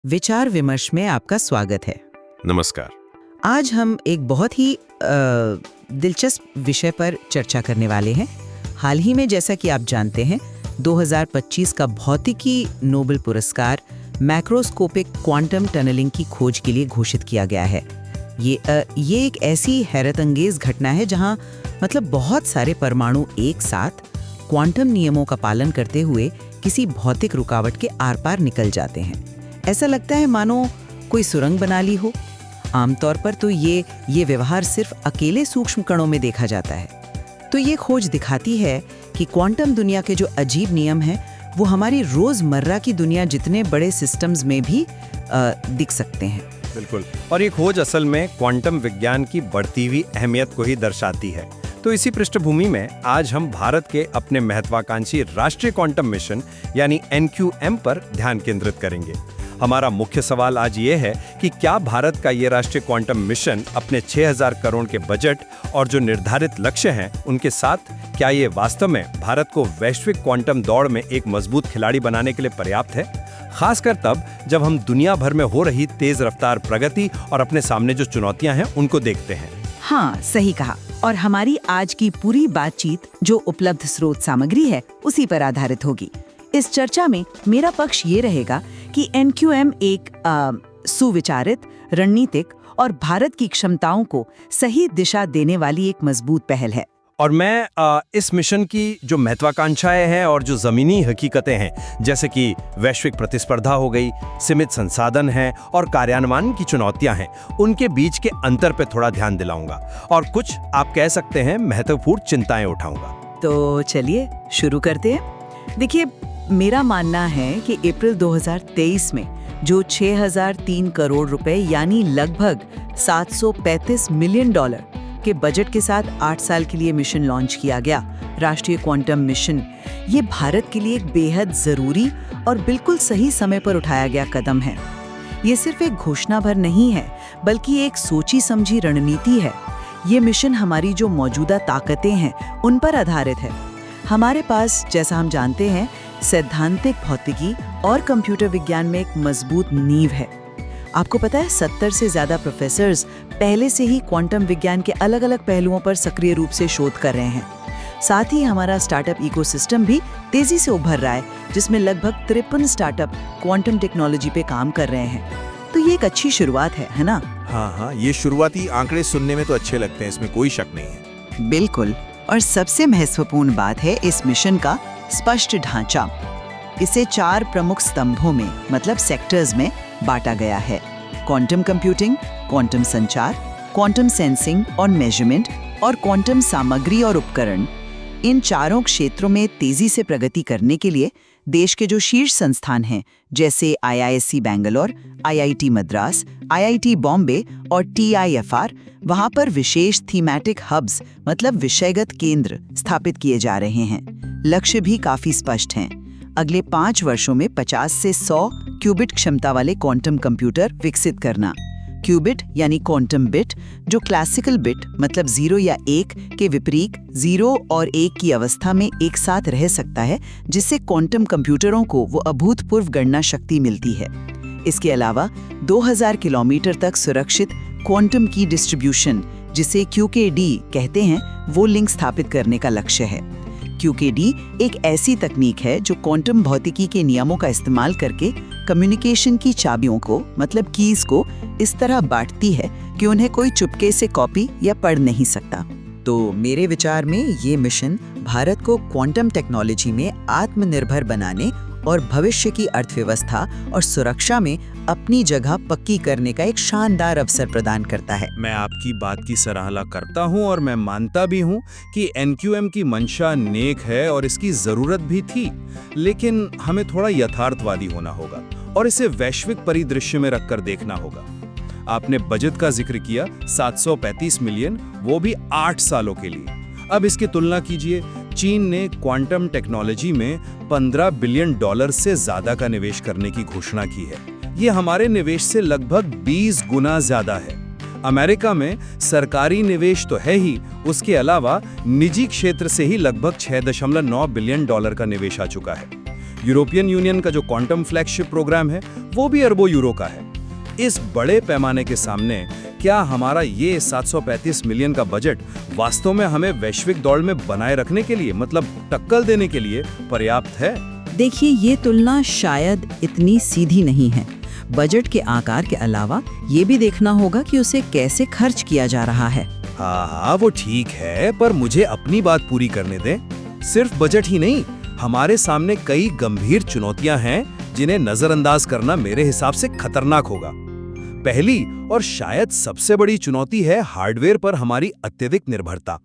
विचार विमर्श में आपका स्वागत है। नमस्कार। आज हम एक बहुत ही दिलचस्प विषय पर चर्चा करने वाले हैं। हाल ही में, जैसा कि आप जानते हैं, 2025 का भौतिकी नोबेल पुरस्कार मैक्रोस्कोपिक क्वांटम टनलिंग की खोज के लिए घोषित किया गया है। ये एक ऐसी हैरतअंगेज घटना है जहां मतलब बहुत सारे परमाणु एक साथ क्वांटम नियमों का पालन करते हुए किसी भौतिक रुकावट के आर पार निकल जाते हैं। ऐसा लगता है मानो कोई सुरंग बना ली हो। आमतौर पर तो ये व्यवहार सिर्फ अकेले सूक्ष्म कणों में देखा जाता है। तो ये खोज दिखाती है कि क्वांटम दुनिया के जो अजीब नियम हैं वो हमारी रोजमर्रा की दुनिया जितने बड़े सिस्टम्स में भी दिख सकते हैं। बिल्कुल। और ये खोज असल में क्वांटम विज्ञान की बढ़ती हुई अहमियत को ही दर्शाती है। तो इसी पृष्ठभूमि में आज हम भारत के अपने महत्वाकांक्षी राष्ट्रीय क्वांटम मिशन यानी NQM पर ध्यान केंद्रित करेंगे। हमारा मुख्य सवाल आज ये है कि क्या भारत का ये राष्ट्रीय क्वांटम मिशन अपने 6000 करोड़ के बजट और जो निर्धारित लक्ष्य हैं उनके साथ क्या ये वास्तव में भारत को वैश्विक क्वांटम दौड़ में एक मजबूत खिलाड़ी बनाने के लिए पर्याप्त है, खासकर तब जब हम दुनिया भर में हो रही तेज रफ्तार प्रगति और अपने सामने जो चुनौतियां हैं उनको देखते हैं। हाँ, सही कहा। और हमारी आज की पूरी बातचीत जो उपलब्ध स्रोत सामग्री है उसी पर आधारित होगी। इस चर्चा में मेरा पक्ष ये रहेगा कि NQM एक सुविचारित, रणनीतिक और भारत की क्षमताओं को सही दिशा देने वाली एक मजबूत पहल है। और मैं इस मिशन की जो महत्वाकांक्षाएं हैं और जो जमीनी हकीकतें हैं, जैसे कि वैश्विक प्रतिस्पर्धा हो गई, सीमित संसाधन हैं और कार्यान्वयन की चुनौतियां हैं, उनके बीच के अंतर पे थोड़ा ध्यान दिलाऊंगा और कुछ आप कह सकते हैं महत्वपूर्ण चिंताएं उठाऊंगा। तो चलिए शुरू करते हैं। देखिए, मेरा मानना है कि अप्रैल 2023 में जो 6003 करोड़ रुपए यानी लगभग $735 मिलियन के बजट के साथ 8 साल के लिए मिशन लॉन्च किया गया, राष्ट्रीय क्वांटम मिशन, ये भारत के लिए एक बेहद जरूरी और बिल्कुल सही समय पर उठाया गया कदम है। ये सिर्फ एक घोषणा भर नहीं है, बल्कि एक सोची समझी रणनीति है। ये मिशन हमारी जो मौजूदा ताकतें हैं उन पर आधारित है। हमारे पास, जैसा हम जानते हैं, सैद्धांतिक भौतिकी और कंप्यूटर विज्ञान में एक मजबूत नींव है। आपको पता है, 70 से ज्यादा प्रोफेसर्स पहले से ही क्वांटम विज्ञान के अलग अलग पहलुओं पर सक्रिय रूप से शोध कर रहे हैं। साथ ही हमारा स्टार्टअप इकोसिस्टम भी तेजी से उभर रहा है, जिसमें लगभग 53 स्टार्टअप क्वांटम टेक्नोलॉजी पे काम कर रहे हैं। तो ये एक अच्छी शुरुआत है ना? हाँ, ये शुरुआती आंकड़े सुनने में तो अच्छे लगते हैं, इसमें कोई शक नहीं है। बिल्कुल। और सबसे महत्वपूर्ण बात है इस मिशन का स्पष्ट ढांचा। इसे 4 प्रमुख स्तंभों में, मतलब सेक्टर्स में बांटा गया है: क्वांटम कंप्यूटिंग, क्वांटम संचार, क्वांटम सेंसिंग और मेजरमेंट और क्वांटम सामग्री और उपकरण। इन चारों क्षेत्रों में तेजी से प्रगति करने के लिए देश के जो शीर्ष संस्थान हैं, जैसे IISc Bangalore, IIT Madras, IIT Bombay और TIFR, वहां पर विशेष थीमैटिक हब्स, मतलब विषयगत केंद्र स्थापित किए जा रहे हैं। लक्ष्य भी काफी स्पष्ट हैं। अगले 5 वर्षों में 50 से 100 क्यूबिट क्षमता वाले क्वांटम कंप्यूटर विकसित करना। क्यूबिट यानी क्वांटम बिट, जो क्लासिकल बिट मतलब 0 या 1 के विपरीत 0 और 1 की अवस्था में एक साथ रह सकता है, जिससे क्वांटम कंप्यूटरों को वो अभूतपूर्व गणना शक्ति मिलती है। इसके अलावा 2000 किलोमीटर तक सुरक्षित क्वांटम की डिस्ट्रीब्यूशन, जिसे QKD कहते हैं, वो लिंक स्थापित करने का लक्ष्य है। QKD एक ऐसी तकनीक है जो क्वांटम भौतिकी के नियमों का इस्तेमाल करके कम्युनिकेशन की चाबियों को, मतलब कीज को, इस तरह बांटती है कि उन्हें कोई चुपके से कॉपी या पढ़ नहीं सकता। तो मेरे विचार में ये मिशन भारत को क्वांटम टेक्नोलॉजी में आत्मनिर्भर बनाने और भविष्य की अर्थव्यवस्था और सुरक्षा में अपनी जगह पक्की करने का एक शानदार अवसर प्रदान करता है। मैं आपकी बात की सराहना करता हूं और मैं मानता भी हूं कि NQM की मंशा नेक है और इसकी जरूरत भी थी, लेकिन हमें थोड़ा यथार्थवादी होना होगा और इसे वैश्विक परिदृश्य में रखकर देखना होगा। आपने बजट का जिक्र किया, 735 मिलियन, वो भी 8 सालों के लिए। अब इसकी तुलना कीजिए, चीन ने क्वांटम टेक्नोलॉजी में $15 बिलियन से ज्यादा का निवेश करने की घोषणा की है। ये हमारे निवेश से लगभग 20 गुना ज्यादा है। अमेरिका में सरकारी निवेश तो है ही, उसके अलावा निजी क्षेत्र से ही लगभग $6.9 बिलियन का निवेश आ चुका है। यूरोपियन यूनियन का जो क्वांटम फ्लैगशिप प्रोग्राम है वो भी अरबों यूरो का है। इस बड़े पैमाने के सामने क्या हमारा ये 735 मिलियन का बजट वास्तव में हमें वैश्विक दौड़ में बनाए रखने के लिए, मतलब टक्कर देने के लिए पर्याप्त है? देखिए, ये तुलना शायद इतनी सीधी नहीं है। बजट के आकार के अलावा ये भी देखना होगा कि उसे कैसे खर्च किया जा रहा है। हाँ, वो ठीक है, पर मुझे अपनी बात पूरी करने दें। सिर्फ बजट ही नहीं, हमारे सामने कई गंभीर चुनौतियां हैं जिन्हें नजरअंदाज करना मेरे हिसाब से खतरनाक होगा। पहली और शायद सबसे बड़ी चुनौती है हार्डवेयर पर हमारी अत्यधिक निर्भरता।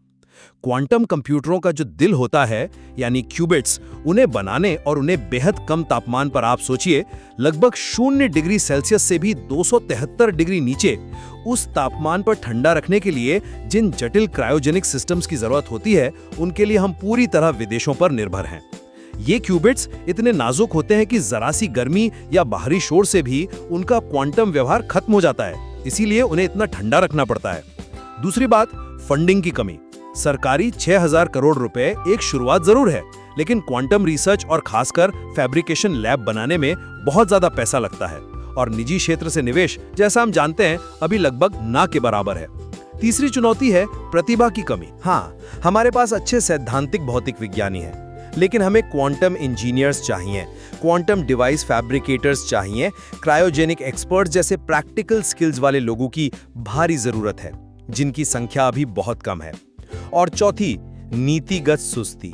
क्वांटम कंप्यूटरों का जो दिल होता है, यानी क्यूबिट्स, उन्हें बनाने और उन्हें बेहद कम तापमान पर, आप सोचिए, लगभग 0 डिग्री सेल्सियस से भी 273 डिग्री नीचे उस तापमान पर ठंडा रखने के लिए जिन जटिल क्रायोजेनिक सिस्टम्स की जरूरत होती है, उनके लिए हम पूरी तरह विदेशों पर निर्भर हैं। ये क्यूबिट्स इतने नाजुक होते हैं कि जरा सी गर्मी या बाहरी शोर से भी उनका क्वांटम व्यवहार खत्म हो जाता है, इसीलिए उन्हें इतना ठंडा रखना पड़ता है। दूसरी बात, फंडिंग की कमी। सरकारी 6000 करोड़ रुपए एक शुरुआत जरूर है, लेकिन क्वांटम रिसर्च और खासकर फैब्रिकेशन लैब बनाने में बहुत ज्यादा पैसा लगता है, और निजी क्षेत्र से निवेश, जैसा हम जानते हैं, अभी लगभग ना के बराबर है। तीसरी चुनौती है प्रतिभा की कमी। हाँ, हमारे पास अच्छे सैद्धांतिक भौतिक विज्ञानी हैं, लेकिन हमें क्वांटम इंजीनियर्स चाहिए, क्वांटम डिवाइस फैब्रिकेटर्स चाहिए, क्रायोजेनिक एक्सपर्ट्स जैसे प्रैक्टिकल स्किल्स वाले लोगों की भारी जरूरत है, जिनकी संख्या अभी बहुत कम है। और चौथी, नीतिगत सुस्ती।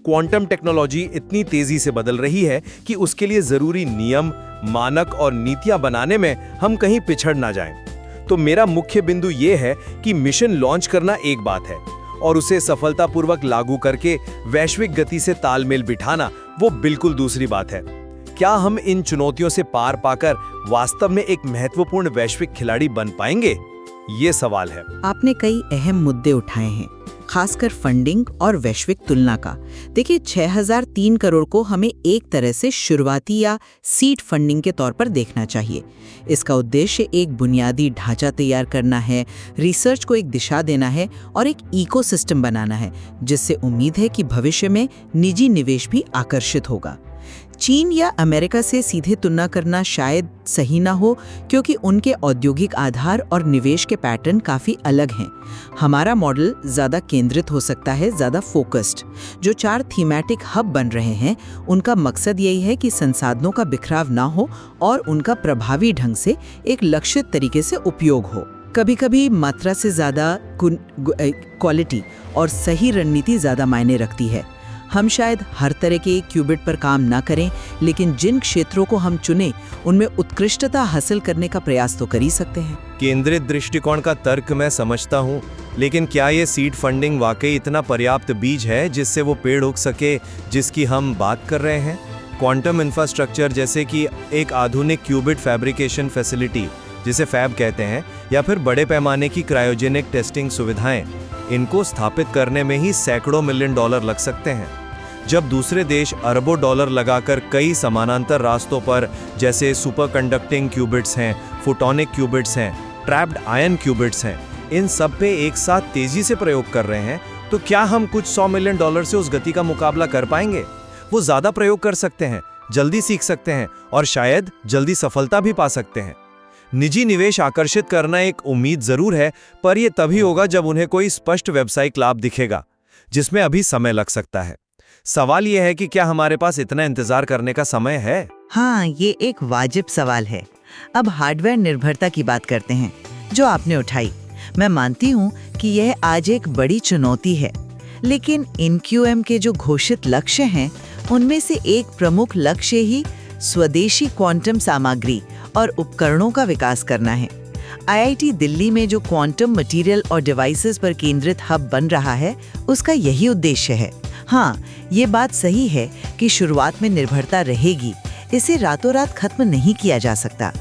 क्वांटम टेक्नोलॉजी इतनी तेजी से बदल रही है कि उसके लिए जरूरी नियम, मानक और नीतियां बनाने में हम कहीं पिछड़ ना जाएं। तो मेरा मुख्य बिंदु यह है कि मिशन लॉन्च करना एक बात है, और उसे सफलतापूर्वक लागू करके वैश्विक गति से तालमेल बिठाना वो बिल्कुल दूसरी बात है। क्या हम इन चुनौतियों से पार पाकर वास्तव में एक महत्वपूर्ण वैश्विक खिलाड़ी बन पाएंगे? ये सवाल है। आपने कई अहम मुद्दे उठाए हैं, खासकर फंडिंग और वैश्विक तुलना का। देखिए, 6003 करोड़ को हमें एक तरह से शुरुआती या सीड फंडिंग के तौर पर देखना चाहिए। इसका उद्देश्य एक बुनियादी ढांचा तैयार करना है, रिसर्च को एक दिशा देना है और एक इकोसिस्टम बनाना है, जिससे उम्मीद है कि भविष्य में निजी निवेश भी आकर्षित होगा। चीन या अमेरिका से सीधे तुलना करना शायद सही ना हो, क्योंकि उनके औद्योगिक आधार और निवेश के पैटर्न काफ़ी अलग हैं। हमारा मॉडल ज़्यादा केंद्रित हो सकता है, ज़्यादा फोकस्ड। जो 4 थीमेटिक हब बन रहे हैं, उनका मकसद यही है कि संसाधनों का बिखराव ना हो और उनका प्रभावी ढंग से एक लक्षित तरीके से उपयोग हो। कभी-कभी मात्रा से ज़्यादा क्वालिटी और सही रणनीति ज़्यादा मायने रखती है। हम शायद हर तरह के क्यूबिट पर काम ना करें, लेकिन जिन क्षेत्रों को हम चुनें उनमें उत्कृष्टता हासिल करने का प्रयास तो कर ही सकते हैं। केंद्रित दृष्टिकोण का तर्क मैं समझता हूँ, लेकिन क्या ये सीड फंडिंग वाकई इतना पर्याप्त बीज है जिससे वो पेड़ उग सके जिसकी हम बात कर रहे हैं? क्वांटम इंफ्रास्ट्रक्चर जैसे कि एक आधुनिक क्यूबिट फैब्रिकेशन फैसिलिटी, जिसे फैब कहते हैं, या फिर बड़े पैमाने की क्रायोजेनिक टेस्टिंग सुविधाएं, इनको स्थापित करने में ही सैकड़ों मिलियन डॉलर लग सकते हैं। जब दूसरे देश अरबों डॉलर लगाकर कई समानांतर रास्तों पर, जैसे सुपर कंडक्टिंग क्यूबिट्स हैं, फोटोनिक क्यूबिट्स हैं, ट्रैप्ड आयन क्यूबिट्स हैं, इन सब पे एक साथ तेजी से प्रयोग कर रहे हैं, तो क्या हम कुछ 100 मिलियन डॉलर से उस गति का मुकाबला कर पाएंगे? वो ज्यादा प्रयोग कर सकते हैं, जल्दी सीख सकते हैं और शायद जल्दी सफलता भी पा सकते हैं। निजी निवेश आकर्षित करना एक उम्मीद जरूर है, पर यह तभी होगा जब उन्हें कोई स्पष्ट व्यावसायिक लाभ दिखेगा, जिसमें अभी समय लग सकता है। सवाल यह है कि क्या हमारे पास इतना इंतजार करने का समय है? हाँ, ये एक वाजिब सवाल है। अब हार्डवेयर निर्भरता की बात करते हैं, जो आपने उठाई। मैं मानती हूँ कि यह आज एक बड़ी चुनौती है, लेकिन NQM के जो घोषित लक्ष्य हैं, उनमें से एक प्रमुख लक्ष्य ही स्वदेशी क्वांटम सामग्री और उपकरणों का विकास करना है। IIT दिल्ली में जो क्वांटम मटेरियल और डिवाइसेस पर केंद्रित हब बन रहा है, उसका यही उद्देश्य है। हाँ, ये बात सही है कि शुरुआत में निर्भरता रहेगी, इसे रातों रात खत्म नहीं किया जा सकता,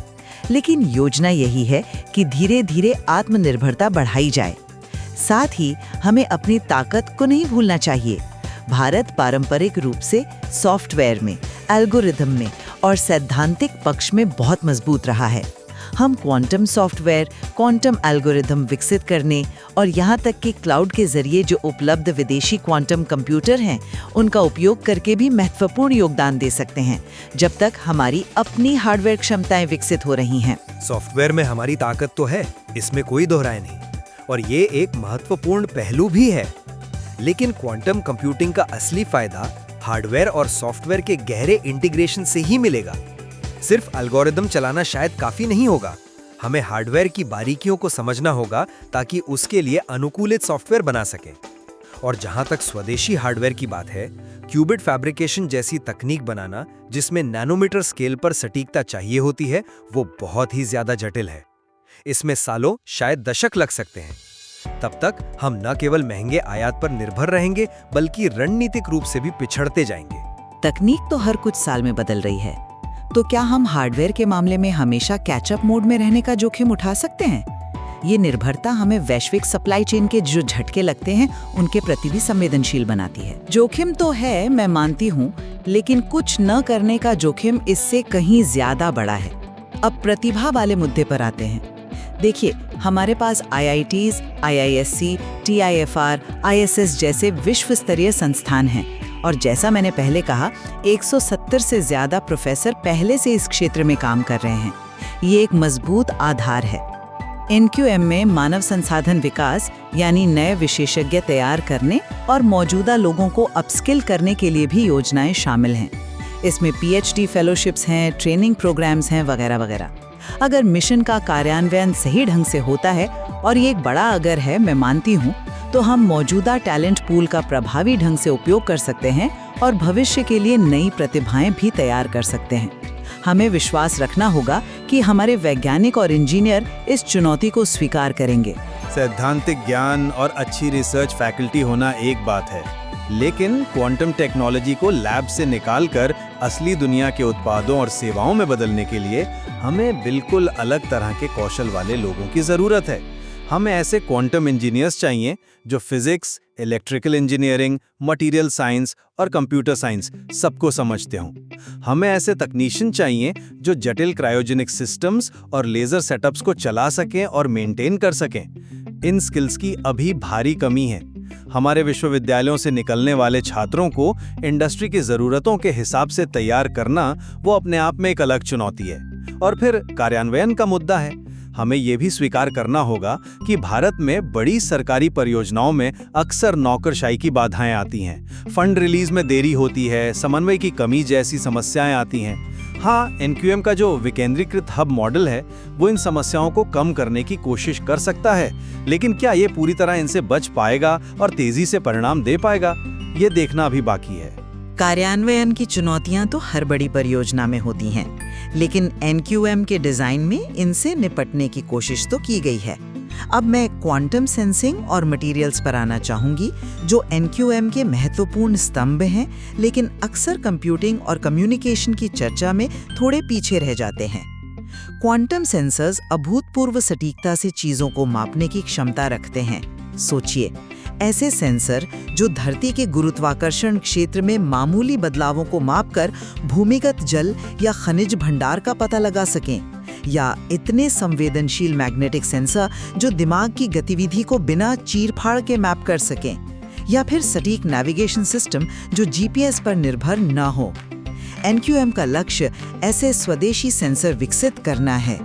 लेकिन योजना यही है कि धीरे धीरे आत्मनिर्भरता बढ़ाई जाए। साथ ही हमें अपनी ताकत को नहीं भूलना चाहिए। भारत पारंपरिक रूप से सॉफ्टवेयर में, एल्गोरिथम में और सैद्धांतिक पक्ष में बहुत मजबूत रहा है। हम क्वांटम सॉफ्टवेयर, क्वांटम एल्गोरिदम विकसित करने और यहाँ तक कि क्लाउड के जरिए जो उपलब्ध विदेशी क्वांटम कंप्यूटर हैं, उनका उपयोग करके भी महत्वपूर्ण योगदान दे सकते हैं, जब तक हमारी अपनी हार्डवेयर क्षमताएं विकसित हो रही हैं। सॉफ्टवेयर में हमारी ताकत तो है, इसमें कोई दोहराए नहीं, और ये एक महत्वपूर्ण पहलू भी है। लेकिन क्वांटम कंप्यूटिंग का असली फायदा हार्डवेयर और सॉफ्टवेयर के गहरे इंटीग्रेशन से ही मिलेगा। सिर्फ एल्गोरिदम चलाना शायद काफी नहीं होगा, हमें हार्डवेयर की बारीकियों को समझना होगा ताकि उसके लिए अनुकूलित सॉफ्टवेयर बना सकें। और जहां तक स्वदेशी हार्डवेयर की बात है, क्यूबिट फैब्रिकेशन जैसी तकनीक बनाना जिसमें नैनोमीटर स्केल पर सटीकता चाहिए होती है, वो बहुत ही ज्यादा जटिल है। इसमें सालों, शायद दशक लग सकते हैं। तब तक हम न केवल महंगे आयात पर निर्भर रहेंगे, बल्कि रणनीतिक रूप से भी पिछड़ते जाएंगे। तकनीक तो हर कुछ साल में बदल रही है, तो क्या हम हार्डवेयर के मामले में हमेशा कैचअप मोड में रहने का जोखिम उठा सकते हैं? ये निर्भरता हमें वैश्विक सप्लाई चेन के जो झटके लगते हैं, उनके प्रति भी संवेदनशील बनाती है। जोखिम तो है, मैं मानती हूँ, लेकिन कुछ न करने का जोखिम इससे कहीं ज्यादा बड़ा है। अब प्रतिभा वाले मुद्दे पर आते हैं। देखिए, हमारे पास IITs, IISc, TIFR, ISS जैसे विश्व स्तरीय संस्थान हैं, और जैसा मैंने पहले कहा, 170 से ज्यादा प्रोफेसर पहले से इस क्षेत्र में काम कर रहे हैं। ये एक मजबूत आधार है। NQM में मानव संसाधन विकास यानी नए विशेषज्ञ तैयार करने और मौजूदा लोगों को अपस्किल करने के लिए भी योजनाएं शामिल हैं। इसमें PhD फेलोशिप्स हैं, ट्रेनिंग प्रोग्राम्स हैं, वगैरह वगैरह। अगर मिशन का कार्यान्वयन सही ढंग से होता है, और ये एक बड़ा अगर है, मैं मानती हूँ, तो हम मौजूदा टैलेंट पूल का प्रभावी ढंग से उपयोग कर सकते हैं और भविष्य के लिए नई प्रतिभाएं भी तैयार कर सकते हैं। हमें विश्वास रखना होगा कि हमारे वैज्ञानिक और इंजीनियर इस चुनौती को स्वीकार करेंगे। सैद्धांतिक ज्ञान और अच्छी रिसर्च फैकल्टी होना एक बात है, लेकिन क्वांटम टेक्नोलॉजी को लैब से निकालकर असली दुनिया के उत्पादों और सेवाओं में बदलने के लिए हमें बिल्कुल अलग तरह के कौशल वाले लोगों की ज़रूरत है। हमें ऐसे क्वांटम इंजीनियर्स चाहिए जो physics, electrical engineering, material science और कंप्यूटर साइंस सबको समझते हों। हमें ऐसे तकनीशियन चाहिए जो जटिल क्रायोजेनिक सिस्टम्स और लेज़र सेटअप्स को चला सकें और मेंटेन कर सकें। इन स्किल्स की अभी भारी कमी है। हमारे विश्वविद्यालयों से निकलने वाले छात्रों को इंडस्ट्री की ज़रूरतों के हिसाब से तैयार करना वो अपने आप में एक अलग चुनौती है। और फिर कार्यान्वयन का मुद्दा है। हमें ये भी स्वीकार करना होगा कि भारत में बड़ी सरकारी परियोजनाओं में अक्सर नौकरशाही की बाधाएं आती हैं, फंड रिलीज में देरी होती है, समन्वय की कमी जैसी समस्याएं आती हैं। हाँ, NQM का जो विकेंद्रीकृत हब मॉडल है, वो इन समस्याओं को कम करने की कोशिश कर सकता है, लेकिन क्या ये पूरी तरह इनसे बच पाएगा और तेजी से परिणाम दे पाएगा, ये देखना अभी बाकी है। कार्यान्वयन की चुनौतियां तो हर बड़ी परियोजना में होती हैं, लेकिन NQM के डिजाइन में इनसे निपटने की कोशिश तो की गई है। अब मैं क्वांटम सेंसिंग और मटेरियल्स पर आना चाहूंगी, जो NQM के महत्वपूर्ण स्तंभ हैं, लेकिन अक्सर कंप्यूटिंग और कम्युनिकेशन की चर्चा में थोड़े पीछे रह जाते हैं। क्वांटम सेंसर्स अभूतपूर्व सटीकता से चीजों को मापने की क्षमता रखते हैं। सोचिए, ऐसे सेंसर जो धरती के गुरुत्वाकर्षण क्षेत्र में मामूली बदलावों को मापकर भूमिगत जल या खनिज भंडार का पता लगा सकें, या इतने संवेदनशील मैग्नेटिक सेंसर जो दिमाग की गतिविधि को बिना चीर-फाड़ के मैप कर सकें, या फिर सटीक नेविगेशन सिस्टम जो GPS पर निर्भर न हो। NQM का लक्ष्य ऐसे स्वदेशी सेंसर विकसित करना है।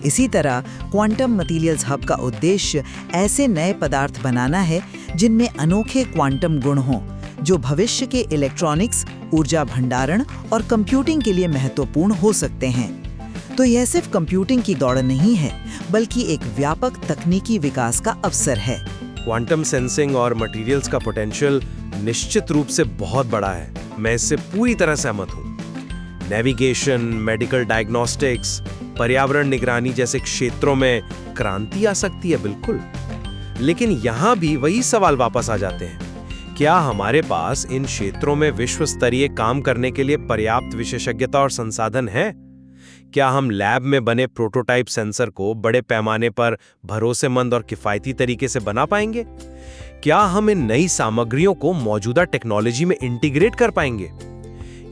इसी तरह क्वांटम मटेरियल्स हब का उद्देश्य ऐसे नए पदार्थ बनाना है जिनमें अनोखे क्वांटम गुण हों, जो भविष्य के इलेक्ट्रॉनिक्स, ऊर्जा भंडारण और कंप्यूटिंग के लिए महत्वपूर्ण हो सकते हैं। तो यह सिर्फ कंप्यूटिंग की दौड़ नहीं है, बल्कि एक व्यापक तकनीकी विकास का अवसर है। क्वांटम सेंसिंग और मटेरियल्स का पोटेंशियल निश्चित रूप से बहुत बड़ा है, मैं इससे पूरी तरह सहमत हूँ। नेविगेशन, मेडिकल डायग्नोस्टिक्स, पर्यावरण निगरानी जैसे क्षेत्रों में क्रांति आ सकती है, बिल्कुल। लेकिन यहाँ भी वही सवाल वापस आ जाते हैं, क्या हमारे पास इन क्षेत्रों में विश्व स्तरीय काम करने के लिए पर्याप्त विशेषज्ञता और संसाधन है? क्या हम लैब में बने प्रोटोटाइप सेंसर को बड़े पैमाने पर भरोसेमंद और किफायती तरीके से बना पाएंगे? क्या हम इन नई सामग्रियों को मौजूदा टेक्नोलॉजी में इंटीग्रेट कर पाएंगे?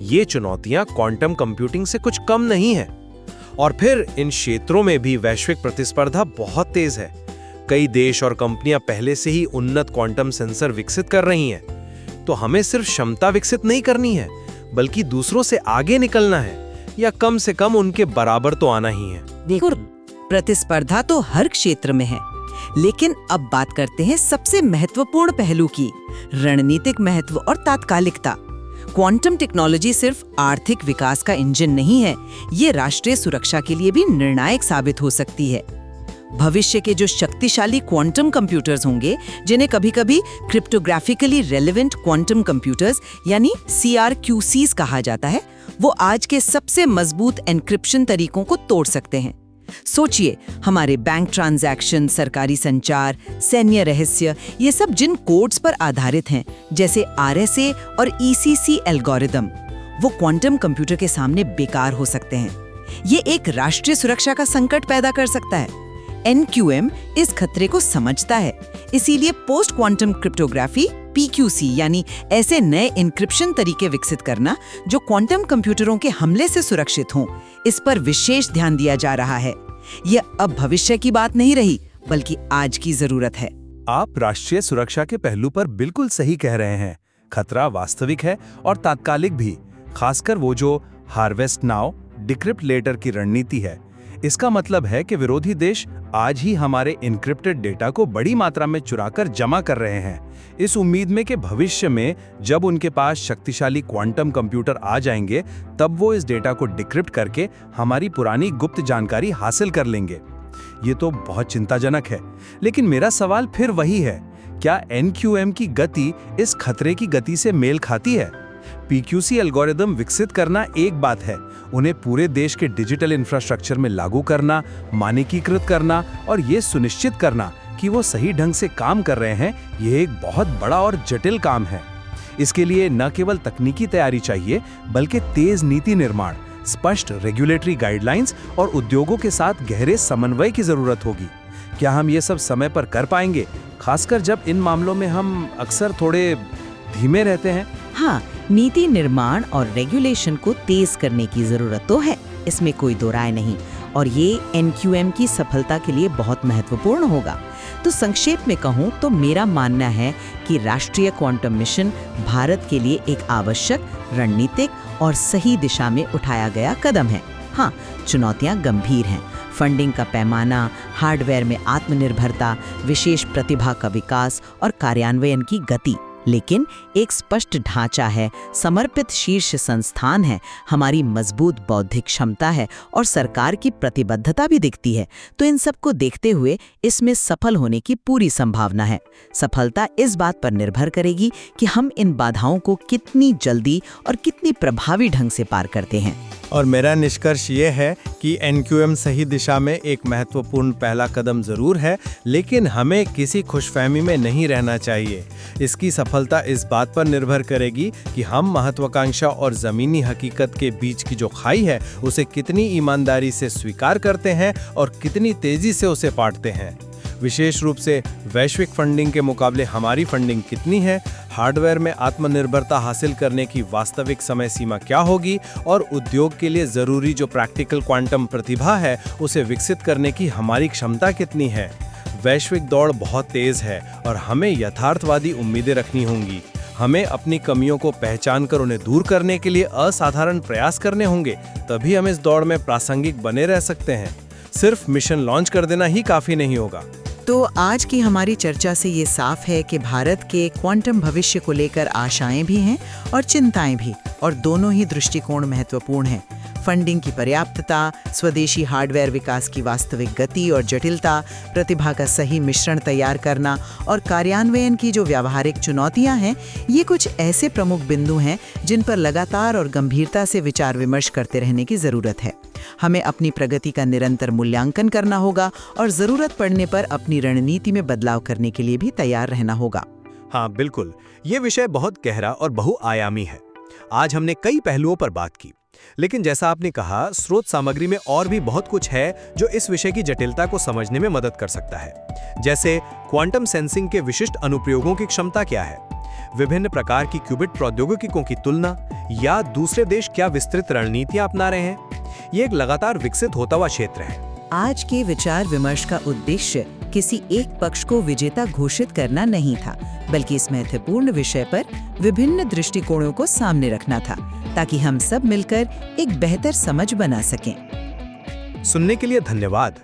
ये चुनौतियां क्वांटम कंप्यूटिंग से कुछ कम नहीं है, और फिर इन क्षेत्रों में भी वैश्विक प्रतिस्पर्धा बहुत तेज है। कई देश और कंपनियां पहले से ही उन्नत क्वांटम सेंसर विकसित कर रही हैं। तो हमें सिर्फ क्षमता विकसित नहीं करनी है, बल्कि दूसरों से आगे निकलना है, या कम से कम उनके बराबर तो आना ही है। देखो, प्रतिस्पर्धा तो हर क्षेत्र में है, लेकिन अब बात करते हैं सबसे महत्वपूर्ण पहलू की, रणनीतिक महत्व और तात्कालिकता। क्वांटम टेक्नोलॉजी सिर्फ आर्थिक विकास का इंजन नहीं है, ये राष्ट्रीय सुरक्षा के लिए भी निर्णायक साबित हो सकती है। भविष्य के जो शक्तिशाली क्वांटम कंप्यूटर्स होंगे, जिन्हें कभी-कभी क्रिप्टोग्राफिकली रेलेवेंट क्वांटम कंप्यूटर्स यानी CRQCs कहा जाता है, वो आज के सबसे मजबूत एन्क्रिप्शन तरीकों को तोड़ सकते हैं। सोचिए, हमारे बैंक ट्रांजैक्शन, सरकारी संचार, सैन्य रहस्य, ये सब जिन कोड्स पर आधारित हैं, जैसे RSA और ECC एल्गोरिदम, वो क्वांटम कंप्यूटर के सामने बेकार हो सकते हैं। ये एक राष्ट्रीय सुरक्षा का संकट पैदा कर सकता है। NQM इस खतरे को समझता है, इसीलिए पोस्ट क्वांटम क्रिप्टोग्राफी PQC यानी ऐसे नए इंक्रिप्शन तरीके विकसित करना जो क्वांटम कंप्यूटरों के हमले से सुरक्षित हों, इस पर विशेष ध्यान दिया जा रहा है। यह अब भविष्य की बात नहीं रही, बल्कि आज की जरूरत है। आप राष्ट्रीय सुरक्षा के पहलू पर बिल्कुल सही कह रहे हैं। खतरा वास्तविक है और तात्कालिक भी, खासकर वो जो हार्वेस्ट नाउ डिक्रिप्ट लेटर की रणनीति है। इसका मतलब है कि विरोधी देश आज ही हमारे इनक्रिप्टेड डेटा को बड़ी मात्रा में चुराकर जमा कर रहे हैं, इस उम्मीद में कि भविष्य में जब उनके पास शक्तिशाली क्वांटम कंप्यूटर आ जाएंगे, तब वो इस डेटा को डिक्रिप्ट करके हमारी पुरानी गुप्त जानकारी हासिल कर लेंगे। ये तो बहुत चिंताजनक है, लेकिन मेरा सवाल फिर वही है, क्या NQM की गति इस खतरे की गति से मेल खाती है? PQC एल्गोरिदम विकसित करना एक बात है, उन्हें पूरे देश के डिजिटल इंफ्रास्ट्रक्चर में लागू करना, मानकीकृत करना और ये सुनिश्चित करना कि वो सही ढंग से काम कर रहे हैं, ये एक बहुत बड़ा और जटिल काम है। इसके लिए न केवल तकनीकी तैयारी चाहिए, बल्कि तेज नीति निर्माण, स्पष्ट रेगुलेटरी गाइडलाइंस और उद्योगों के साथ गहरे समन्वय की जरूरत होगी। क्या हम ये सब समय पर कर पाएंगे, खासकर जब इन मामलों में हम अक्सर थोड़े धीमे रहते हैं? हाँ, नीति निर्माण और रेगुलेशन को तेज करने की जरूरत तो है, इसमें कोई दो राय नहीं, और ये NQM की सफलता के लिए बहुत महत्वपूर्ण होगा। तो संक्षेप में कहूँ तो मेरा मानना है कि राष्ट्रीय क्वांटम मिशन भारत के लिए एक आवश्यक, रणनीतिक और सही दिशा में उठाया गया कदम है। हाँ, चुनौतियाँ गंभीर हैं, फंडिंग का पैमाना, हार्डवेयर में आत्मनिर्भरता, विशेष प्रतिभा का विकास और कार्यान्वयन की गति, लेकिन एक स्पष्ट ढांचा है, समर्पित शीर्ष संस्थान है, हमारी मजबूत बौद्धिक क्षमता है और सरकार की प्रतिबद्धता भी दिखती है। तो इन सब को देखते हुए इसमें सफल होने की पूरी संभावना है। सफलता इस बात पर निर्भर करेगी कि हम इन बाधाओं को कितनी जल्दी और कितनी प्रभावी ढंग से पार करते हैं। और मेरा निष्कर्ष ये है कि NQM सही दिशा में एक महत्वपूर्ण पहला कदम जरूर है, लेकिन हमें किसी खुशफहमी में नहीं रहना चाहिए। इसकी सफलता इस बात पर निर्भर करेगी कि हम महत्वाकांक्षा और ज़मीनी हकीकत के बीच की जो खाई है, उसे कितनी ईमानदारी से स्वीकार करते हैं और कितनी तेज़ी से उसे पाटते हैं। विशेष रूप से वैश्विक फंडिंग के मुकाबले हमारी फंडिंग कितनी है, हार्डवेयर में आत्मनिर्भरता हासिल करने की वास्तविक समय सीमा क्या होगी और उद्योग के लिए ज़रूरी जो प्रैक्टिकल क्वांटम प्रतिभा है उसे विकसित करने की हमारी क्षमता कितनी है। वैश्विक दौड़ बहुत तेज़ है और हमें यथार्थवादी उम्मीदें रखनी होंगी। हमें अपनी कमियों को पहचान कर उन्हें दूर करने के लिए असाधारण प्रयास करने होंगे, तभी हम इस दौड़ में प्रासंगिक बने रह सकते हैं। सिर्फ मिशन लॉन्च कर देना ही काफ़ी नहीं होगा। तो आज की हमारी चर्चा से ये साफ है कि भारत के क्वांटम भविष्य को लेकर आशाएं भी हैं और चिंताएं भी, और दोनों ही दृष्टिकोण महत्वपूर्ण हैं। फंडिंग की पर्याप्तता, स्वदेशी हार्डवेयर विकास की वास्तविक गति और जटिलता, प्रतिभा का सही मिश्रण तैयार करना और कार्यान्वयन की जो व्यावहारिक चुनौतियां हैं, ये कुछ ऐसे प्रमुख बिंदु हैं जिन पर लगातार और गंभीरता से विचार विमर्श करते रहने की ज़रूरत है। हमें अपनी प्रगति का निरंतर मूल्यांकन करना होगा और ज़रूरत पड़ने पर अपनी रणनीति में बदलाव करने के लिए भी तैयार रहना होगा। हाँ बिल्कुल, ये विषय बहुत गहरा और बहुआयामी है। आज हमने कई पहलुओं पर बात की, लेकिन जैसा आपने कहा, स्रोत सामग्री में और भी बहुत कुछ है जो इस विषय की जटिलता को समझने में मदद कर सकता है। जैसे क्वांटम सेंसिंग के विशिष्ट अनुप्रयोगों की क्षमता क्या है, विभिन्न प्रकार की क्यूबिट प्रौद्योगिकियों की तुलना, या दूसरे देश क्या विस्तृत रणनीतियां अपना रहे हैं। ये एक लगातार विकसित होता हुआ क्षेत्र है। आज के विचार विमर्श का उद्देश्य किसी एक पक्ष को विजेता घोषित करना नहीं था, बल्कि इस महत्वपूर्ण विषय पर विभिन्न दृष्टिकोणों को सामने रखना था, ताकि हम सब मिलकर एक बेहतर समझ बना सकें। सुनने के लिए धन्यवाद।